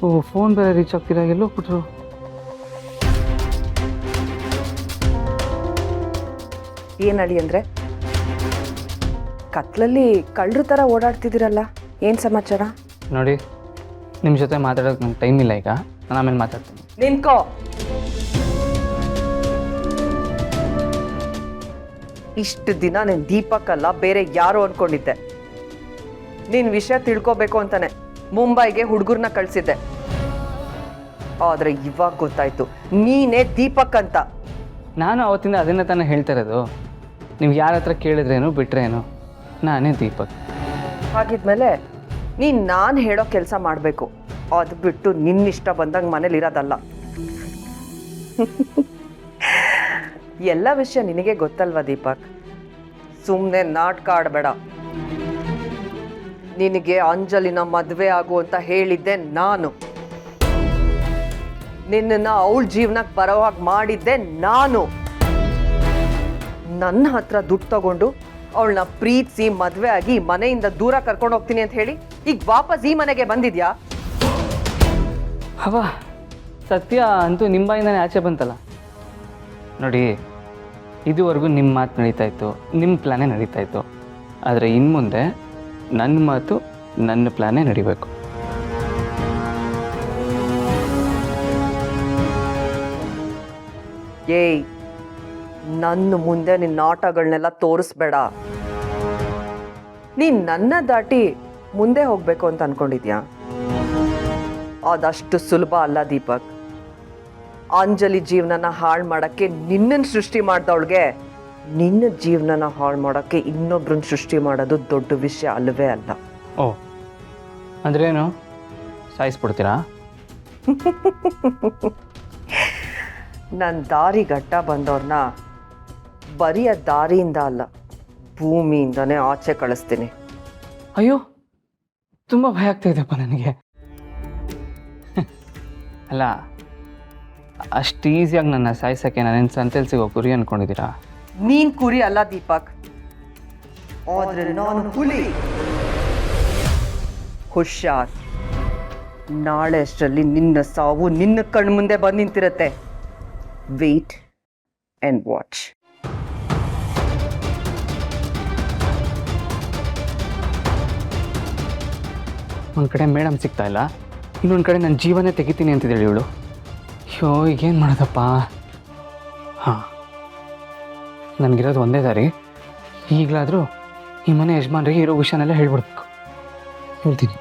ಓ phone ಬೇರೆ reach ಆಗ್ತೀರಾ, ಎಲ್ಲೋಗ್ಬಿಟ್ರು? ಏನಳಿ ಅಂದರೆ ಕತ್ಲಲ್ಲಿ ಕಳ್ಳರ ಥರ ಓಡಾಡ್ತಿದ್ದೀರಲ್ಲ, ಏನು ಸಮಾಚಾರ? ನೋಡಿ, ನಿಮ್ಮ ಜೊತೆ ಮಾತಾಡೋಕೆ ನಂಗೆ ಟೈಮ್ ಇಲ್ಲ ಈಗ, ನಾನು ಆಮೇಲೆ ಮಾತಾಡ್ತೀನಿ. ನಿನ್ಕೋ. ಇಷ್ಟು ದಿನ ನೀನು ದೀಪಕ್ ಅಲ್ಲ ಬೇರೆ ಯಾರು ಅನ್ಕೊಂಡಿದ್ದೆ. ನಿನ್ನ ವಿಷಯ ತಿಳ್ಕೊಬೇಕು ಅಂತಾನೆ ಮುಂಬೈಗೆ ಹುಡುಗರನ್ನ ಕಳಿಸಿದ್ದೆ. ಆದರೆ ಇವಾಗ ಗೊತ್ತಾಯ್ತು ನೀನೇ ದೀಪಕ್ ಅಂತ. ನಾನು ಅವತ್ತಿಂದ ಅದನ್ನ ತಾನೇ ಹೇಳ್ತಾ ಇರೋದು. ನೀವು ಯಾರ ಹತ್ರ ಕೇಳಿದ್ರೇನು ಬಿಟ್ರೇನು, ನಾನೇ ದೀಪಕ್. ಹಾಗಿದ್ಮೇಲೆ ನೀನು ನಾನು ಹೇಳೋ ಕೆಲಸ ಮಾಡಬೇಕು, ಅದು ಬಿಟ್ಟು ನಿನ್ನಿಷ್ಟ ಬಂದಂಗೆ ಮನೇಲಿ ಇರೋದಲ್ಲ. ಎಲ್ಲ ವಿಷಯ ನಿನಗೆ ಗೊತ್ತಲ್ವಾ ದೀಪಕ್? ಸುಮ್ಮನೆ ನಾಟಕ ಆಡಬೇಡ. ನಿನಗೆ ಅಂಜಲಿನ ಮದುವೆ ಆಗು ಅಂತ ಹೇಳಿದ್ದೆ ನಾನು. ನಿನ್ನನ್ನು ಅವಳ ಜೀವನಕ್ಕೆ ಬರೋ ಹಾಗೆ ಮಾಡಿದ್ದೆ ನಾನು. ನನ್ನ ಹತ್ರ ದುಡ್ಡು ತಗೊಂಡು ಅವಳನ್ನ ಪ್ರೀತಿಸಿ ಮದುವೆ ಆಗಿ ಮನೆಯಿಂದ ದೂರ ಕರ್ಕೊಂಡು ಹೋಗ್ತೀನಿ ಅಂತ ಹೇಳಿ ಈಗ ವಾಪಸ್ ಈ ಮನೆಗೆ ಬಂದಿದ್ಯಾ? ಹವಾ ಸತ್ಯ ಅಂತೂ ನಿಮ್ಮ ಬಾಯಿಂದಾನೆ ಆಚೆ ಬಂತಲ್ಲ. ನೋಡಿ, ಇದುವರೆಗೂ ನಿಮ್ಮ ಮಾತು ನಡೀತಾ ಇತ್ತು, ನಿಮ್ಮ ಪ್ಲ್ಯಾನೇ ನಡೀತಾ ಇತ್ತು. ಆದರೆ ಇನ್ನು ಮುಂದೆ ನನ್ನ ಮಾತು ನನ್ನ ಪ್ಲ್ಯಾನೇ ನಡಿಬೇಕು. ಏಯ್, ನನ್ನ ಮುಂದೆ ನಿನ್ನ ಆಟಗಳನ್ನೆಲ್ಲ ತೋರಿಸ್ಬೇಡ. ನೀನು ನನ್ನ ದಾಟಿ ಮುಂದೆ ಹೋಗಬೇಕು ಅಂತ ಅನ್ಕೊಂಡಿದ್ಯಾ? ಅದಷ್ಟು ಸುಲಭ ಅಲ್ಲ ದೀಪಕ್. ಅಂಜಲಿ ಜೀವನನ ಹಾಳು ಮಾಡೋಕ್ಕೆ ನಿನ್ನನ್ನು ಸೃಷ್ಟಿ ಮಾಡ್ದವಳಿಗೆ ನಿನ್ನ ಜೀವನನ ಹಾಳು ಮಾಡೋಕ್ಕೆ ಇನ್ನೊಬ್ರನ್ನ ಸೃಷ್ಟಿ ಮಾಡೋದು ದೊಡ್ಡ ವಿಷಯ ಅಲ್ಲವೇ ಅಲ್ಲ. ಓ, ಅಂದ್ರೇನು, ಸಾಯಿಸ್ಬಿಡ್ತೀರಾ? ನನ್ನ ದಾರಿ ಗಟ್ಟ ಬಂದವ್ರನ್ನ ಬರೀ ದಾರಿಯಿಂದ ಅಲ್ಲ, ಭೂಮಿಯಿಂದನೇ ಆಚೆ ಕಳಿಸ್ತೀನಿ. ಅಯ್ಯೋ, ತುಂಬ ಭಯ ಆಗ್ತಾ ಇದೆಯಪ್ಪ ನನಗೆ. ಅಲ್ಲ, ಅಷ್ಟು ಈಸಿಯಾಗಿ ನನ್ನ ಸಾಯಿಸೋಕ್ಕೆ ನಾನೇನು ಸಂತೆಲಿ ಸಿಗೋ ಗುರಿ ಅಂದ್ಕೊಂಡಿದ್ದೀರಾ? ನೀನ್ ಕುರಿ ಅಲ್ಲ ದೀಪಕ್, ಆದ್ರೆ ನಾನು ಹುಲಿ. ಹುಷಾರ್, ನಾಳೆ ಅಷ್ಟರಲ್ಲಿ ನಿನ್ನ ಸಾವು ನಿನ್ನ ಕಣ್ಮುಂದೆ ಬಂದು ನಿಂತಿರತ್ತೆ. Wait and watch. ಒಂದು ಕಡೆ ಮೇಡಮ್ ಸಿಗ್ತಾ ಇಲ್ಲ, ಇನ್ನೊಂದು ಕಡೆ ನನ್ನ ಜೀವನ ತೆಗಿತೀನಿ ಅಂತಿದ್ದೇಳಿ ಇವಳು. ಅಯ್ಯೋ, ಈಗೇನು ಮಾಡೋದಪ್ಪ? ಹಾಂ, ನನಗಿರೋದು ಒಂದೇ ದಾರಿ. ಈಗಲಾದರೂ ಈ ಮನೆ ಯಜಮಾನ್ರಿಗೆ ಇರೋ ವಿಷಯನೆಲ್ಲ ಹೇಳ್ಬಿಡ್ಬೇಕು. ಹೇಳ್ತೀನಿ.